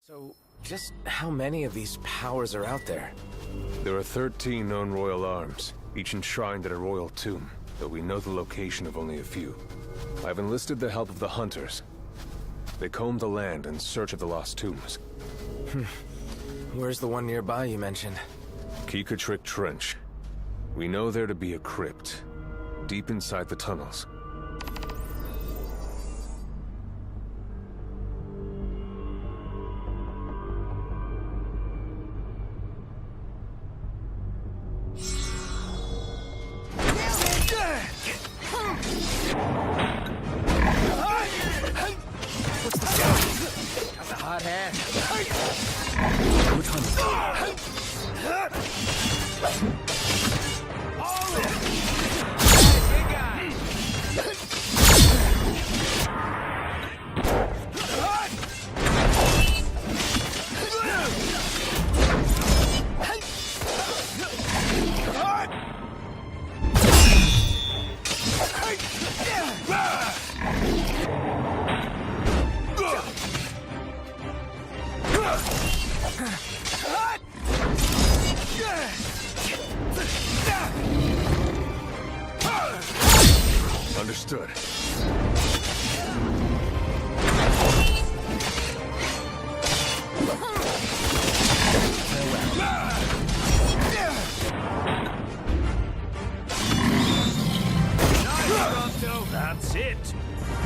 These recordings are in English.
So, just how many of these powers are out there? There are 13 known royal arms, each enshrined at a royal tomb, though we know the location of only a few. I've enlisted the help of the hunters. They comb the land in search of the lost tombs. Where's the one nearby you mentioned? Kikatrick Trench. We know there to be a crypt, deep inside the tunnels. Understood. That's it.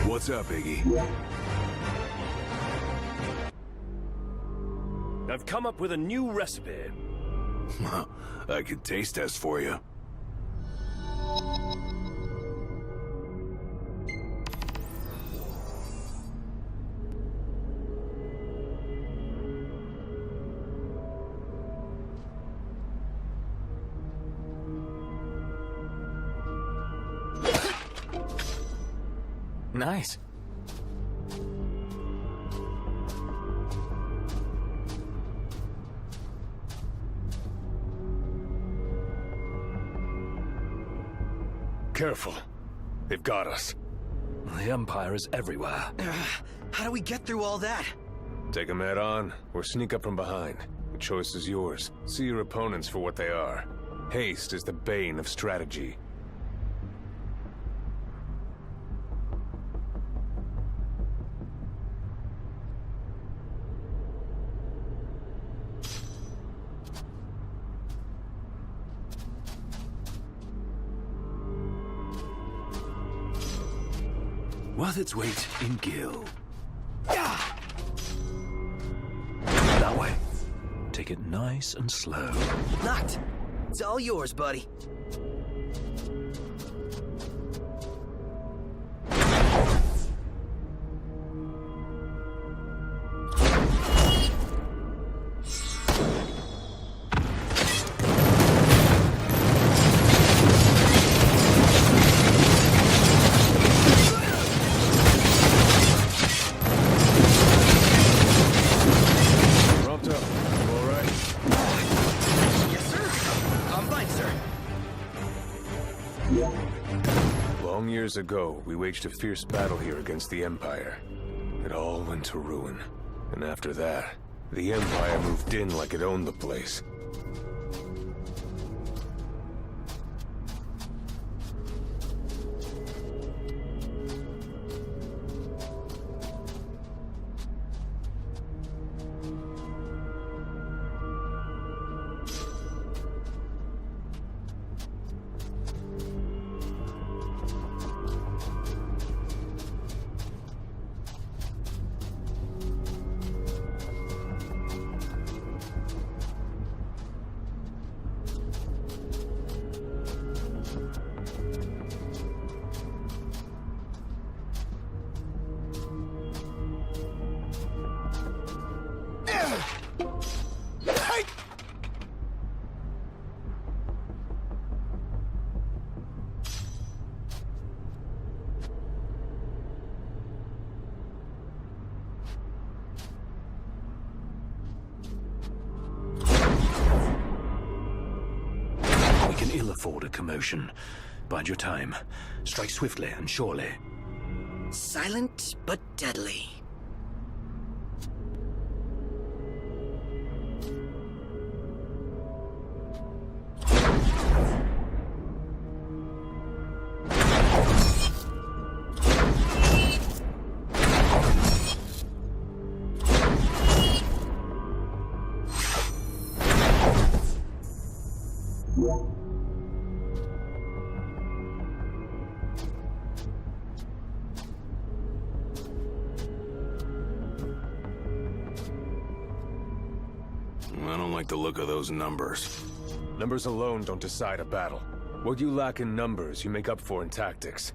What's up, Iggy? I've come up with a new recipe. I could taste test for you. Nice. Careful. They've got us. The Empire is everywhere. How do we get through all that? Take them head on, or sneak up from behind. The choice is yours. See your opponents for what they are. Haste is the bane of strategy. Worth its weight in gil. That way. Take it nice and slow. Knocked. It's all yours, buddy. Years ago, we waged a fierce battle here against the Empire. It all went to ruin. And after that, the Empire moved in like it owned the place. Ill afford a commotion. Bide your time. Strike swiftly and surely. Silent but deadly. I don't like the look of those numbers. Numbers alone don't decide a battle. What you lack in numbers, you make up for in tactics.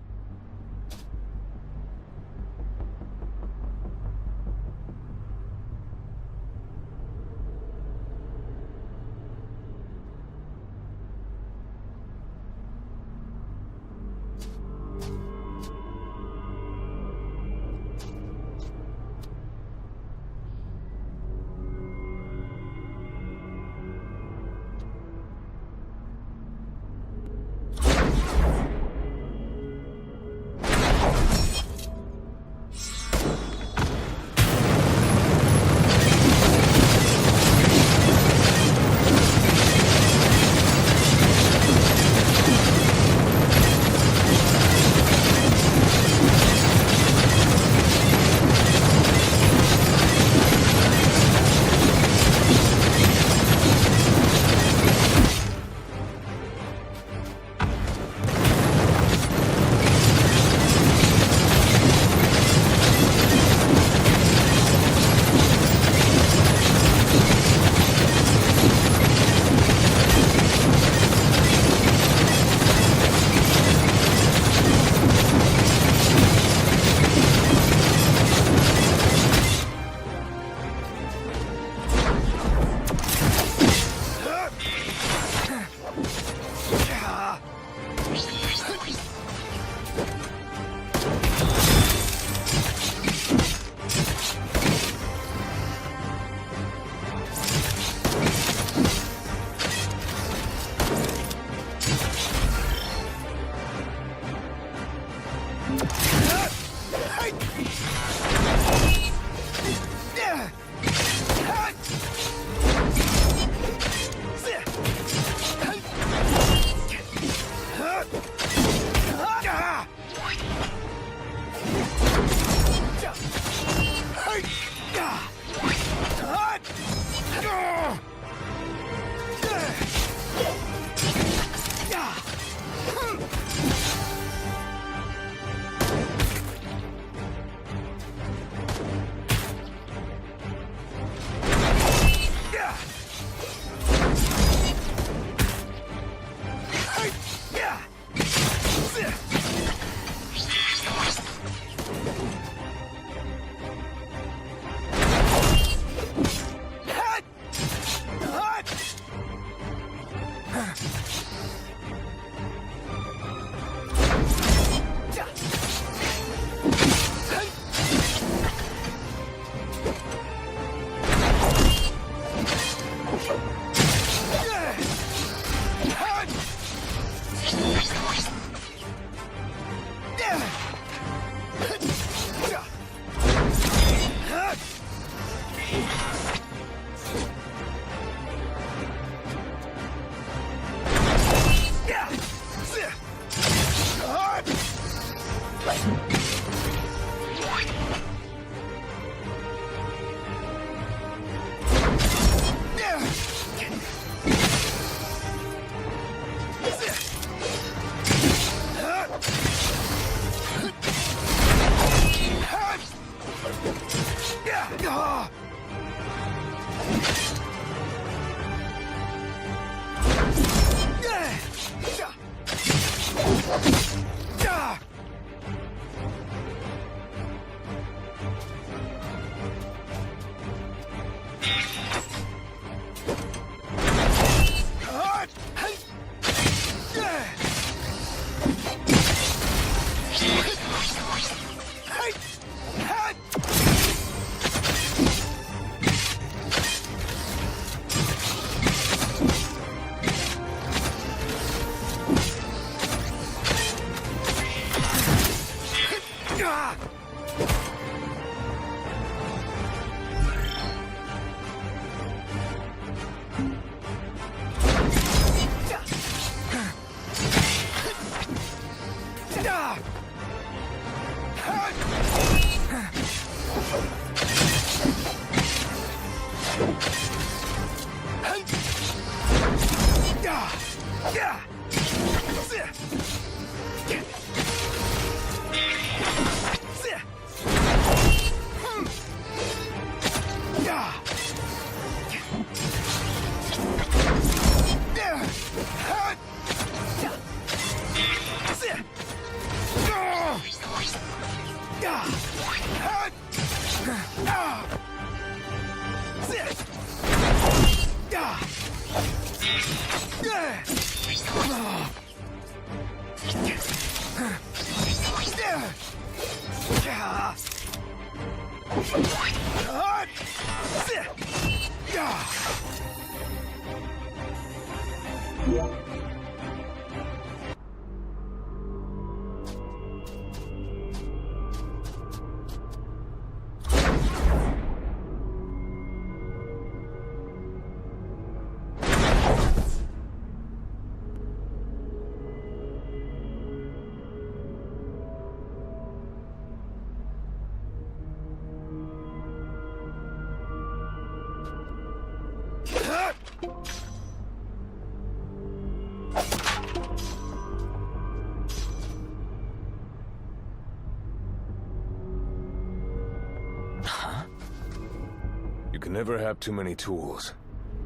You can never have too many tools.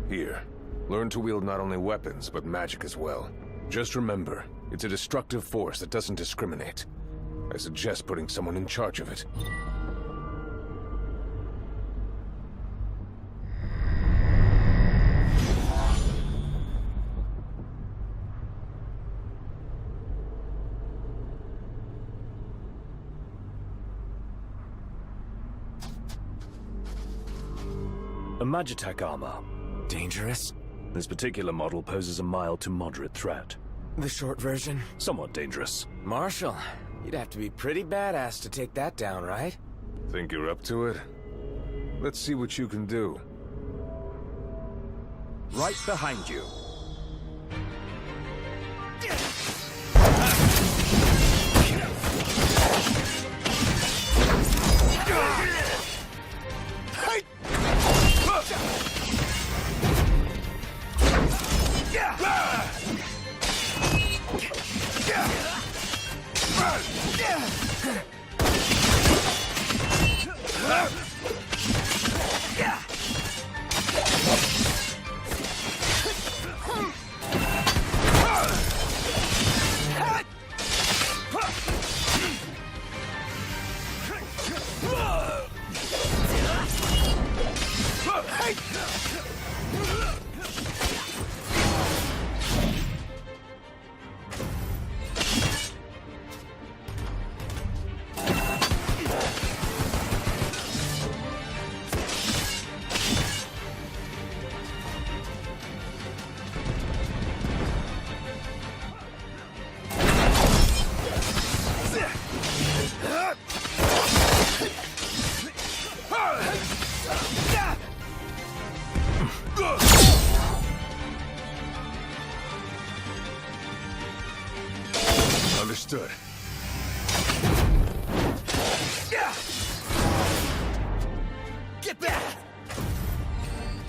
Here, learn to wield not only weapons, but magic as well. Just remember, it's a destructive force that doesn't discriminate. I suggest putting someone in charge of it. A Magitech armor. Dangerous? This particular model poses a mild to moderate threat. The short version? Somewhat dangerous. Marshal, you'd have to be pretty badass to take that down, right? Think you're up to it? Let's see what you can do. Right behind you. Understood. Get back!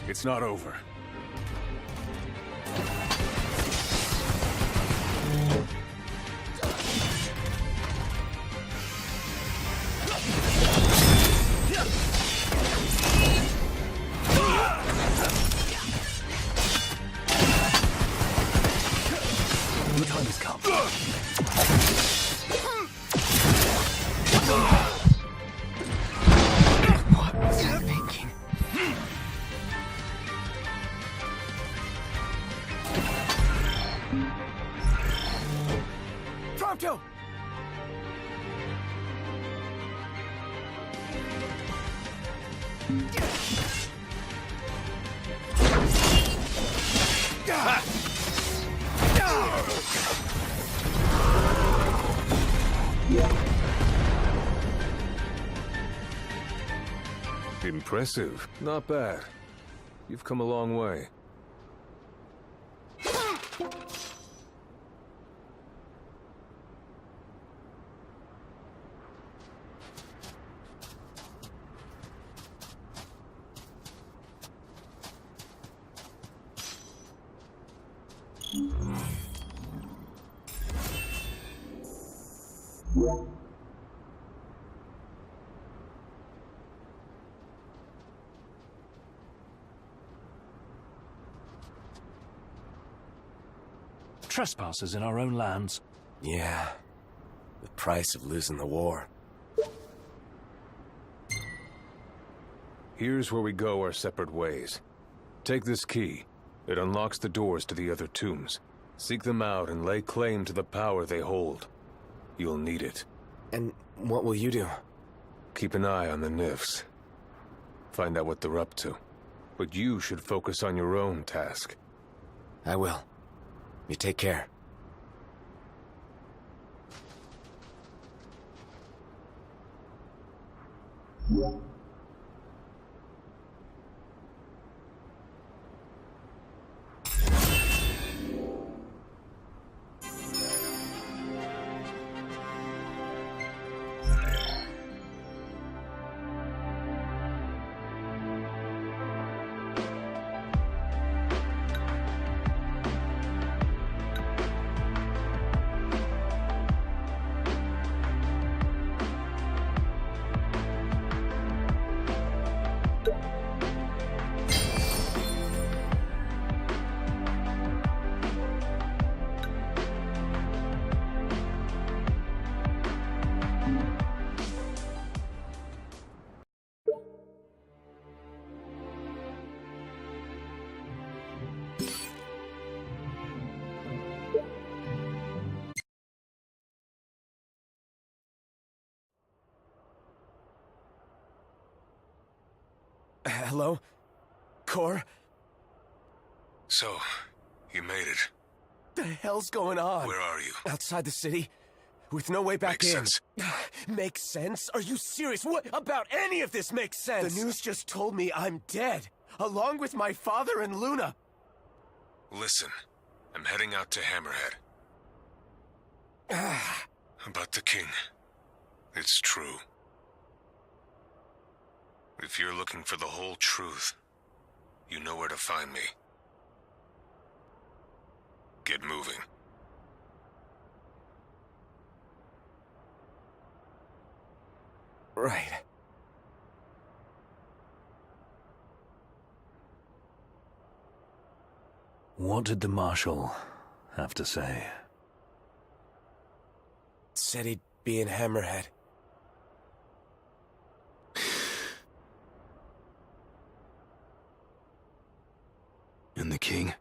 It's not over. The time has come. What was I thinking? Prompto! Impressive. Not bad. You've come a long way. Trespassers in our own lands. Yeah. The price of losing the war. Here's where we go our separate ways. Take this key. It unlocks the doors to the other tombs. Seek them out and lay claim to the power they hold. You'll need it. And what will you do? Keep an eye on the Nifs. find out what they're up to. But you should focus on your own task. I will. You take care. Hello? Cor? So, you made it. The hell's going on? Where are you? Outside the city? With no way back Makes in. sense. Makes sense? Are you serious? What about any of this makes sense? The news just told me I'm dead, along with my father and Luna. Listen, I'm heading out to Hammerhead. About the king. It's true. If you're looking for the whole truth, you know where to find me. Get moving. Right. What did the Marshal have to say? Said he'd be in Hammerhead. And the king?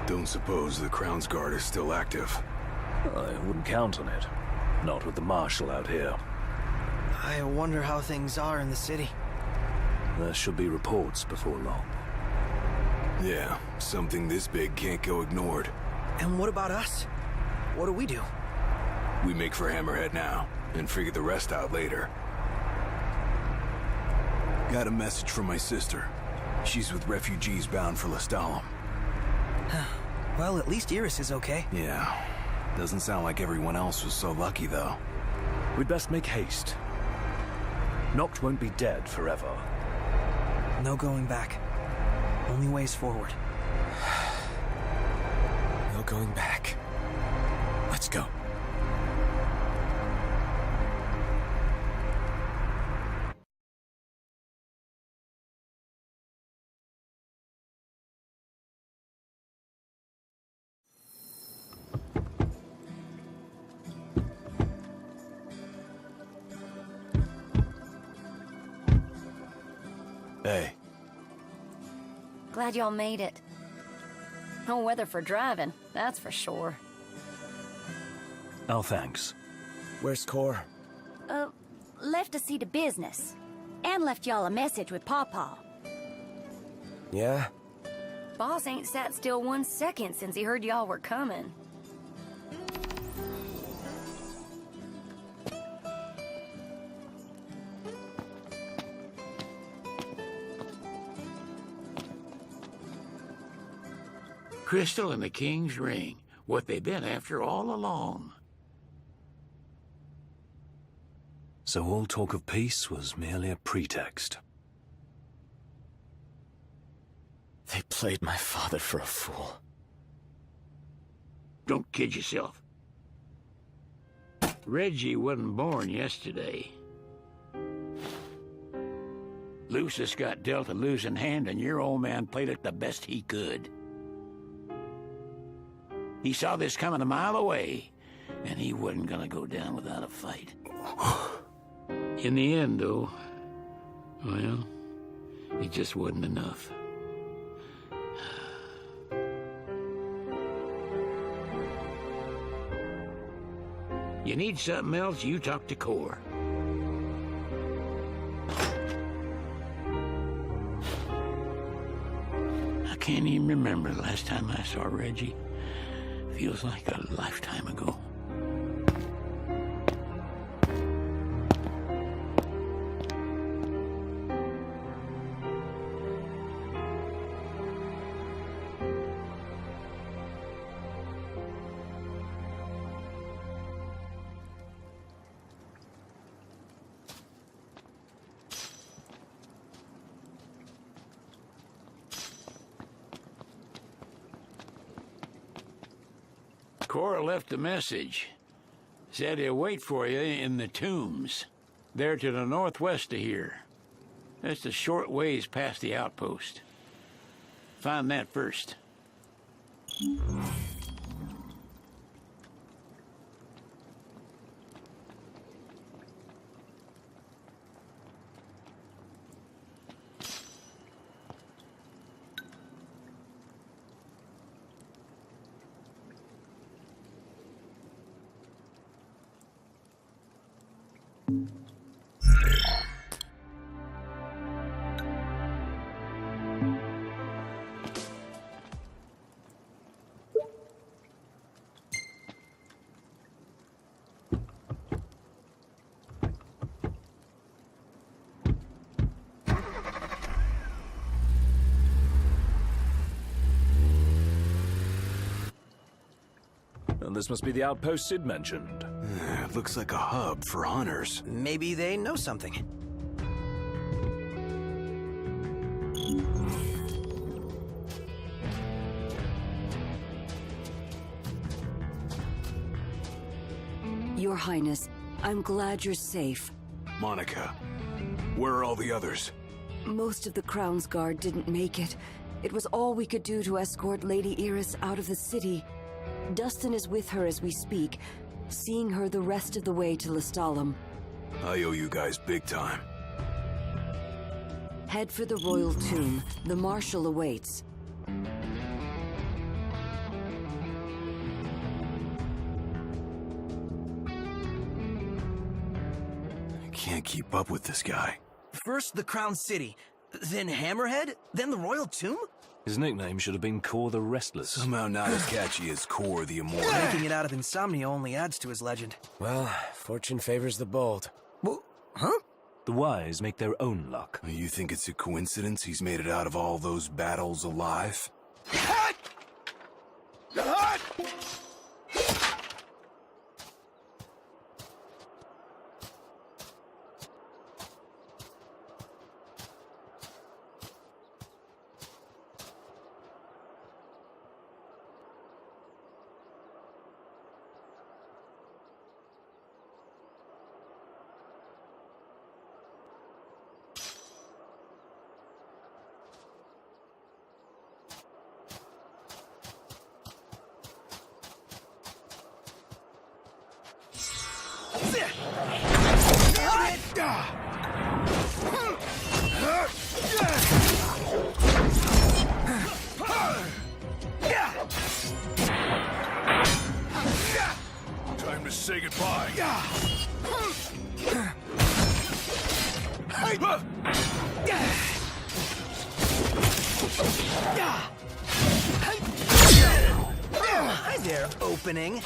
Don't suppose the Crown's Guard is still active. I wouldn't count on it. Not with the Marshal out here. I wonder how things are in the city. There should be reports before long. Yeah, something this big can't go ignored. And what about us? What do we do? We make for Hammerhead now, and figure the rest out later. Got a message from my sister. She's with refugees bound for Lestalem. Well, at least Iris is okay. Yeah. Doesn't sound like everyone else was so lucky, though. We'd best make haste. Noct won't be dead forever. No going back. Only ways forward. No going back. Let's go. Hey. Glad y'all made it. No weather for driving, that's for sure. Oh, thanks. Where's Cor? Left to see to business. And left y'all a message with Pawpaw. Yeah? Boss ain't sat still 1 second since he heard y'all were coming. crystal and the king's ring. What they've been after all along. So all talk of peace was merely a pretext. They played my father for a fool. Don't kid yourself. Regis wasn't born yesterday. Lucis got dealt a losing hand, and your old man played it the best he could. He saw this coming a mile away, and he wasn't gonna go down without a fight. In the end, though, well, it just wasn't enough. You need something else, you talk to Core. I can't even remember the last time I saw Regis. Feels like a lifetime ago. Cora left a message. Said he'll wait for you in the tombs. They're to the northwest of here. That's a short ways past the outpost. Find that first. And this must be the outpost Sid mentioned. It looks like a hub for hunters. Maybe they know something. Your Highness, I'm glad you're safe. Monica, where are all the others? Most of the Crown's Guard didn't make it. It was all we could do to escort Lady Iris out of the city. Dustin is with her as we speak, seeing her the rest of the way to Lestalem. I owe you guys big time. Head for the royal tomb. The Marshal awaits. I can't keep up with this guy. First the Crown City, then Hammerhead, then the royal tomb? His nickname should have been Core the Restless. Somehow not as catchy as Core the Immortal. Making it out of insomnia only adds to his legend. Well, fortune favors the bold. Huh? The wise make their own luck. You think it's a coincidence he's made it out of all those battles alive? Time to say goodbye. Hi there, opening.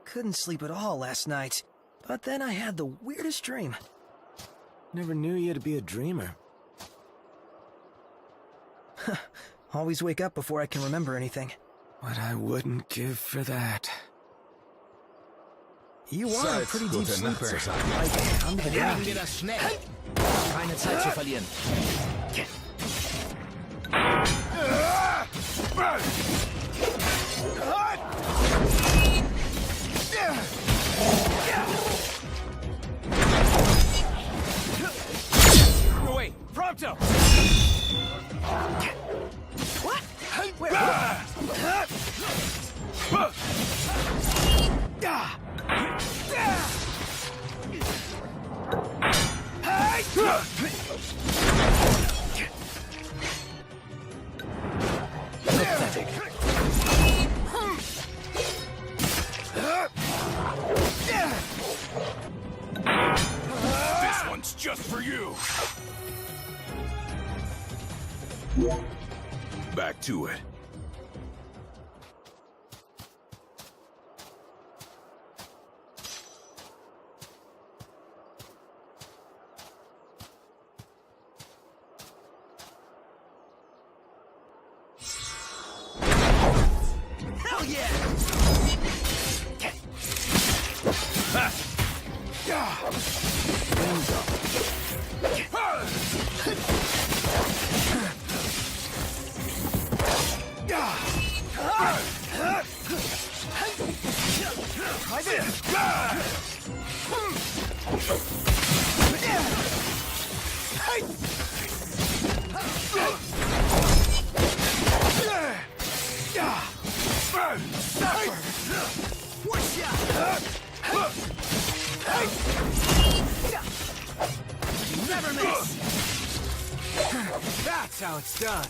Couldn't sleep at all last night, but then I had the weirdest dream. Never knew you to be a dreamer. Always wake up before I can remember anything. What I wouldn't give for that. You are a pretty deep sleeper. Like, under the ground. Geht das schnell. Keine Zeit zu verlieren. Wait, Prompto! What? Where? Pathetic. This one's just for you. Back to it. Hell yeah! Never miss! That's how it's done.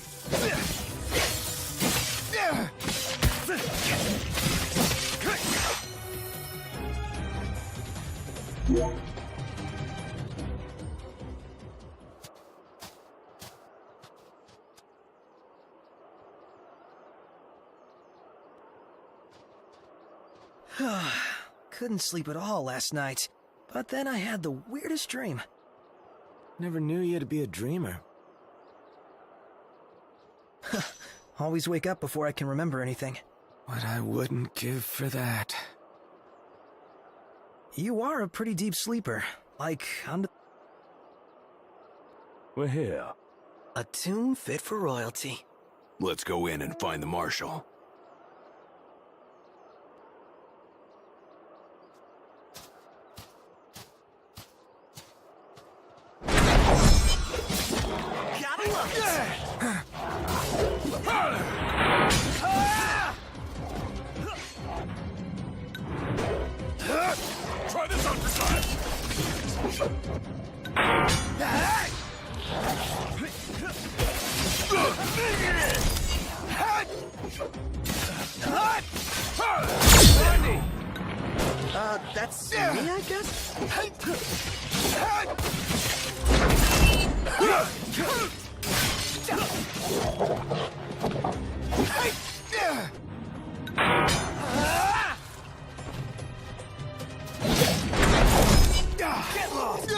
Couldn't sleep at all last night, but then I had the weirdest dream. Never knew you to be a dreamer. Always wake up before I can remember anything. What I wouldn't give for that. You are a pretty deep sleeper. Like, under... We're here. A tomb fit for royalty. Let's go in and find the Marshal. Gotta love it! Try this on for size. That's me, I guess? Get lost!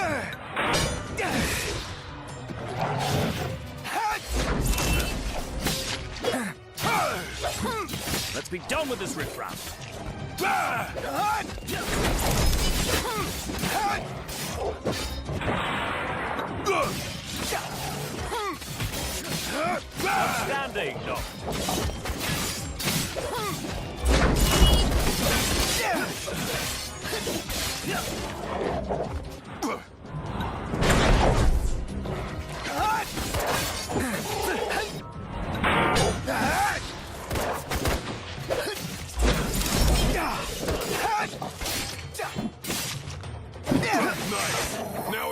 Let's be done with this riffraff. Outstanding, Doc.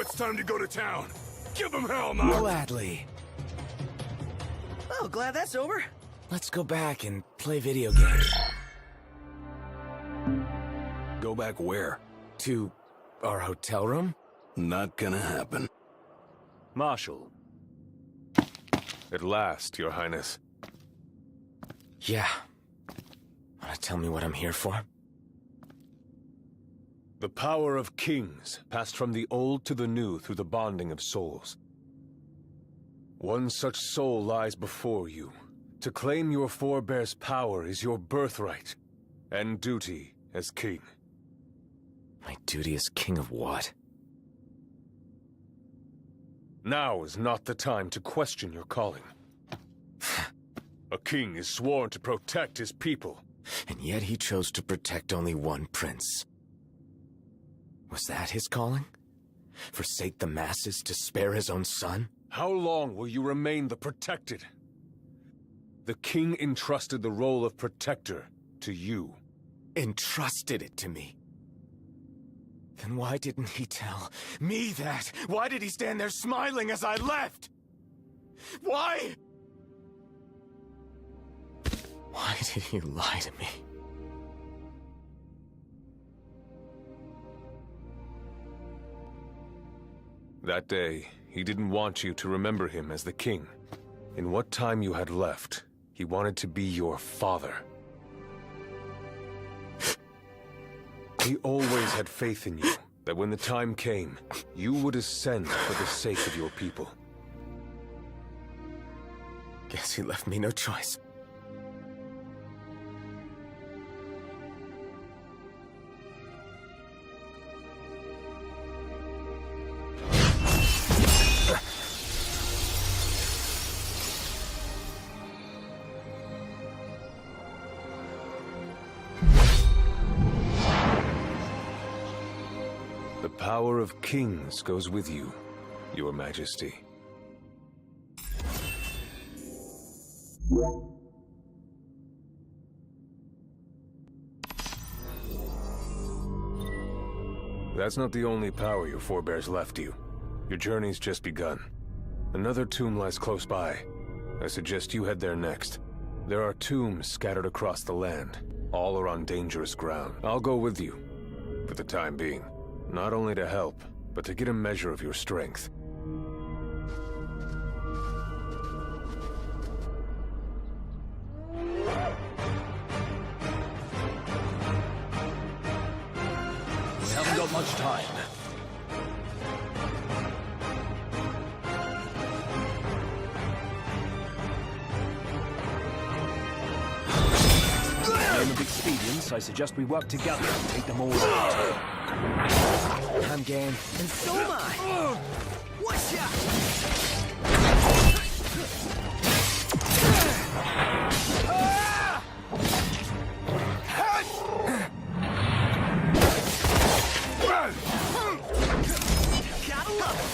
it's time to go to town. Give them hell, Noct! Gladly. Oh, glad that's over. Let's go back and play video games. Go back where? To our hotel room? Not gonna happen. Marshal. At last, Your Highness. Yeah. Wanna tell me what I'm here for? The power of kings passed from the old to the new through the bonding of souls. One such soul lies before you. To claim your forebear's power is your birthright and duty as king. My duty as king of what? Now is not the time to question your calling. A king is sworn to protect his people. And yet he chose to protect only one prince. Was that his calling? Forsake the masses to spare his own son? How long will you remain the protected? The king entrusted the role of protector to you. Entrusted it to me. Then why didn't he tell me that? Why did he stand there smiling as I left? Why? Why did he lie to me? That day, he didn't want you to remember him as the king. In what time you had left, he wanted to be your father. He always had faith in you, that when the time came, you would ascend for the sake of your people. Guess he left me no choice. The power of kings goes with you, Your Majesty. That's not the only power your forebears left you. Your journey's just begun. Another tomb lies close by. I suggest you head there next. There are tombs scattered across the land. All are on dangerous ground. I'll go with you, for the time being. Not only to help, but to get a measure of your strength. We haven't got much time. In the name of expedience, I suggest we work together and take them all out. I'm game. And so am I. What's up? Gotta love it.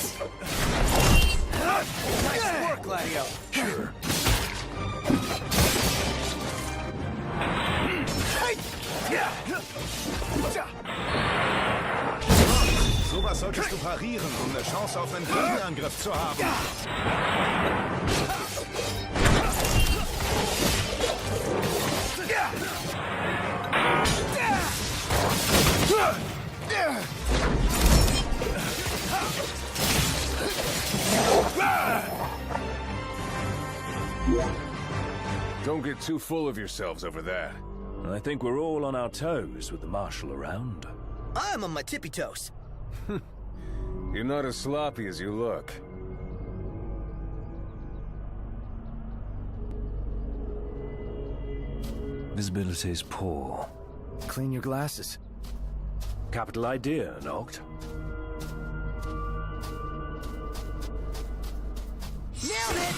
Nice work, Gladio. Sure. Sowas solltest du parieren, um eine Chance auf einen Gegenangriff zu haben. Don't get too full of yourselves over that. I think we're all on our toes with the Marshal around. I'm on my tippy toes. You're not as sloppy as you look. Visibility is poor. Clean your glasses. Capital idea, Noct. Nailed it!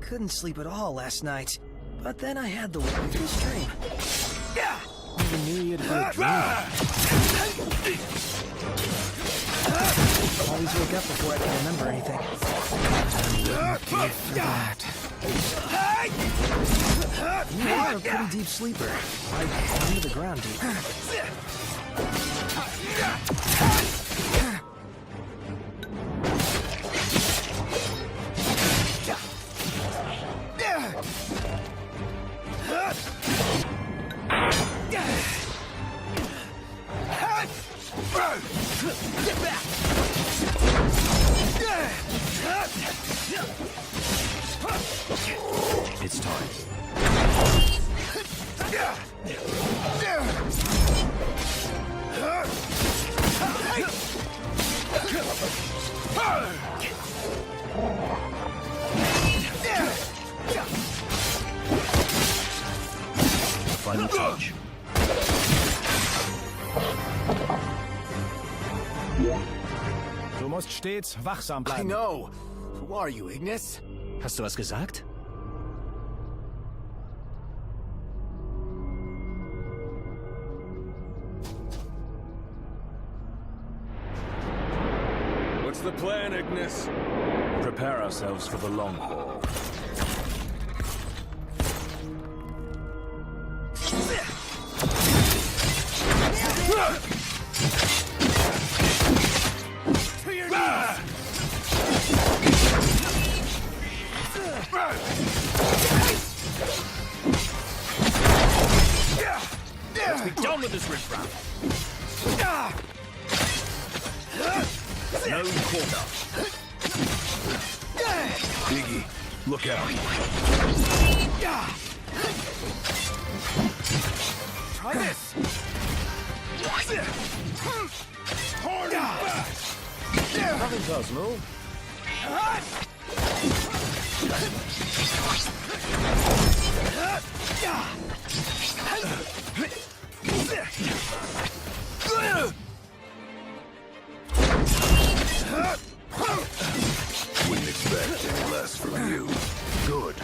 Couldn't sleep at all last night, but then I had the weirdest dream. Never knew you'd be a dreamer. Always wake up before I can remember anything. You are a pretty deep sleeper. Like under the ground deep. It's time. Final touch. Du musst stets wachsam I bleiben. know. Who are you, Ignis? Hast du was gesagt? What's the plan, Ignis? Prepare ourselves for the long haul. Let's be done with this riffraff. No quarter. Biggie, look out. Try this. Nothing personal. Wouldn't expect any less from you. Good.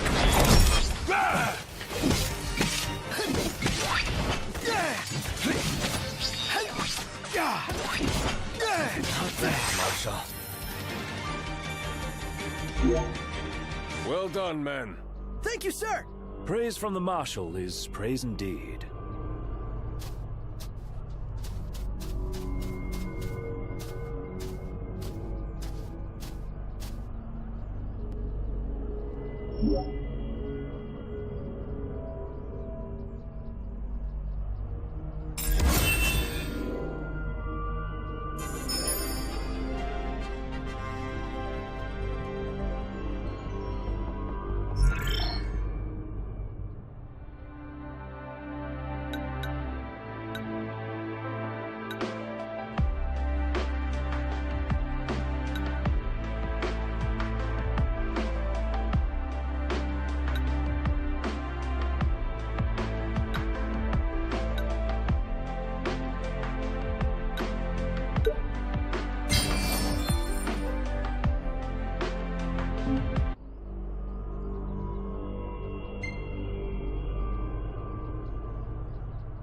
Marshal. Well done, men. Thank you, sir! Praise from the Marshal is praise indeed. Yeah.